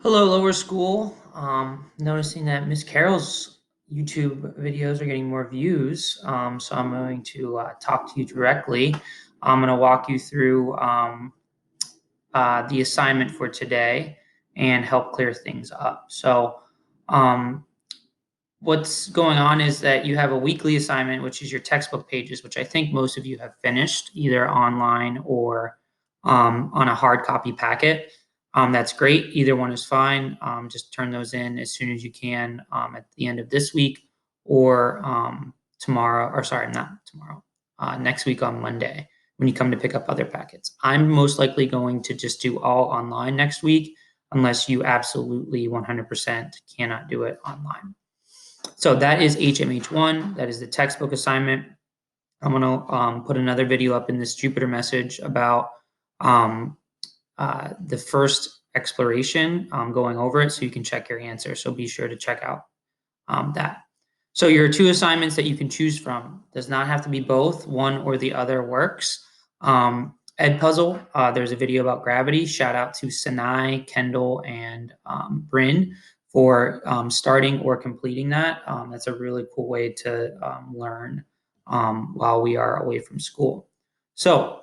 Hello, lower school. Noticing that Miss Carol's YouTube videos are getting more views, so I'm going to talk to you directly. I'm going to walk you through the assignment for today and help clear things up. So, um, what's going on is that you have a weekly assignment, which is your textbook pages, which I think most of you have finished either online or on a hard copy packet. That's great. Either one is fine. Just turn those in as soon as you can at the end of this week or tomorrow, or sorry, not tomorrow, next week on Monday when you come to pick up other packets. I'm most likely going to just do all online next week unless you absolutely 100% cannot do it online. So that is HMH1. That is the textbook assignment. I'm going to put another video up in this Jupyter message about the first exploration, going over it so you can check your answer. So be sure to check out that. So your two assignments that you can choose from does not have to be both. One or the other works. Edpuzzle, there's a video about gravity. Shout out to Sinai, Kendall, and Bryn for starting or completing that. That's a really cool way to learn while we are away from school. So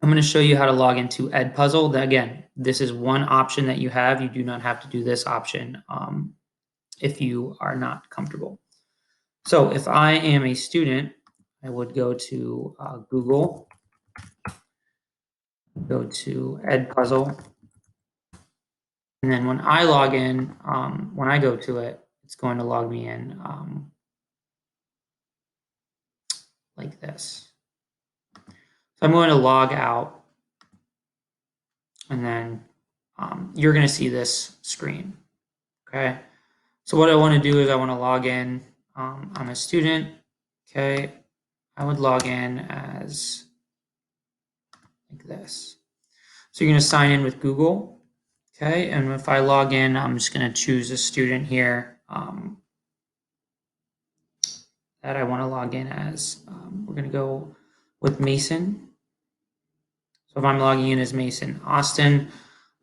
I'm going to show you how to log into Edpuzzle. Again, this is one option that you have. You do not have to do this option if you are not comfortable. So if I am a student, I would go to Google, go to Edpuzzle, and then when I log in, when I go to it, it's going to log me in like this. So I'm going to log out, and then you're going to see this screen, okay? So what I want to do is I want to log in. I'm a student, okay? I would log in as like this. So you're going to sign in with Google, okay? And if I log in, I'm just going to choose a student here that I want to log in as. We're going to go with Mason. So if I'm logging in as Mason Austin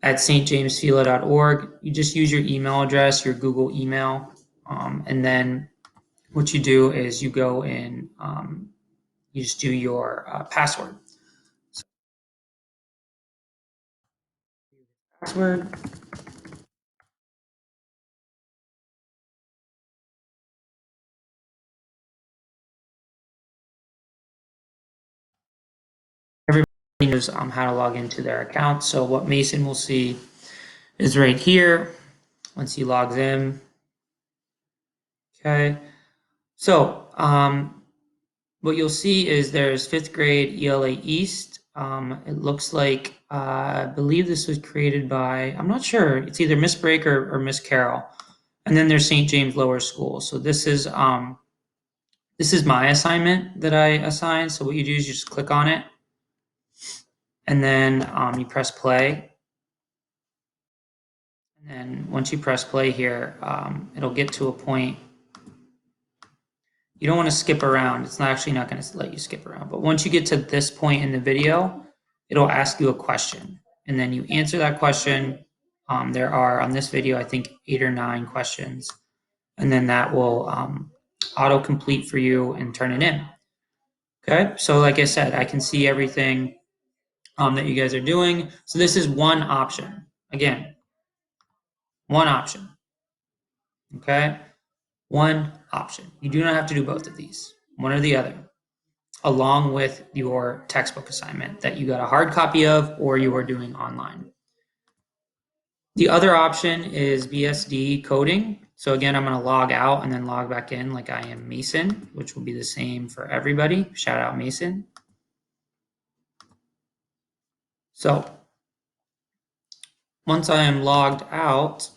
at stjamesfila.org, you just use your email address, your Google email, and then what you do is you go in, you just do your password. So, password. Everybody knows how to log into their account. So what Mason will see is right here once he logs in. Okay. So what you'll see is there's 5th grade ELA East. It looks like, I believe this was created by, I'm not sure, it's either Miss Brake or Miss Carol. And then there's St. James Lower School. So this is my assignment that I assigned. So what you do is you just click on it, and then you press play. And then once you press play here, it'll get to a point. You don't want to skip around. It's actually not going to let you skip around. But once you get to this point in the video, it'll ask you a question. And then you answer that question. There are, on this video, I think 8 or 9 questions. And then that will auto-complete for you and turn it in. Okay, so like I said, I can see everything that you guys are doing. So this is one option. Again, one option. Okay, one option. You do not have to do both of these, one or the other, along with your textbook assignment that you got a hard copy of or you are doing online. The other option is BSD coding. So again, I'm going to log out and then log back in like I am Mason, which will be the same for everybody. Shout out Mason. So once I am logged out,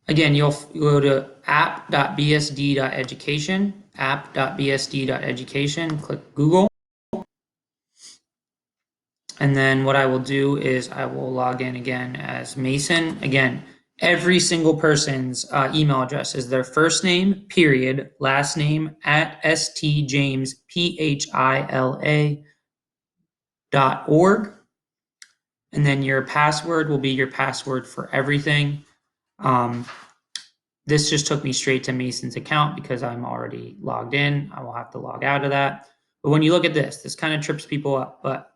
again, you'll go to app.bsd.education, app.bsd.education, click Google. And then what I will do is I will log in again as Mason. Again, every single person's email address is their first name, period, last name, at stjamespila.org. And then your password will be your password for everything. This just took me straight to Mason's account because I'm already logged in. I will have to log out of that. But when you look at this kind of trips people up. But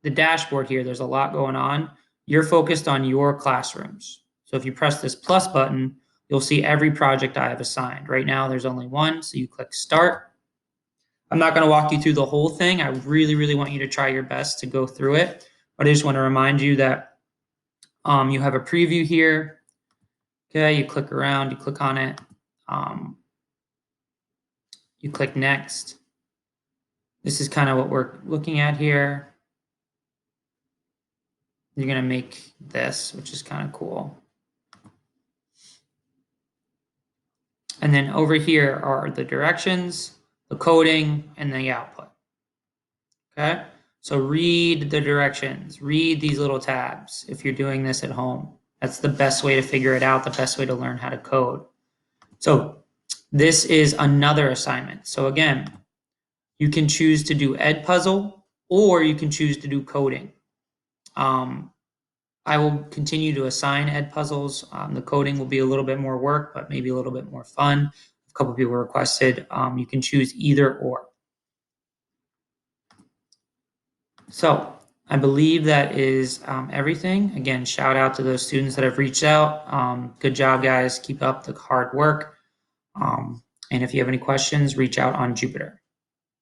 the dashboard here, there's a lot going on. You're focused on your classrooms. So if you press this plus button, you'll see every project I have assigned. Right now, there's only one, so you click start. I'm not going to walk you through the whole thing. I really, really want you to try your best to go through it. But I just want to remind you that you have a preview here. Okay, you click around, you click on it. You click next. This is kind of what we're looking at here. You're going to make this, which is kind of cool. And then over here are the directions, the coding, and the output. Okay, so read the directions, read these little tabs if you're doing this at home. That's the best way to figure it out, the best way to learn how to code. So this is another assignment. So again, you can choose to do Edpuzzle or you can choose to do coding. I will continue to assign Edpuzzles. The coding will be a little bit more work, but maybe a little bit more fun. A couple of people requested. You can choose either or. So I believe that is everything. Again, shout out to those students that have reached out. Good job, guys. Keep up the hard work. And if you have any questions, reach out on Jupiter.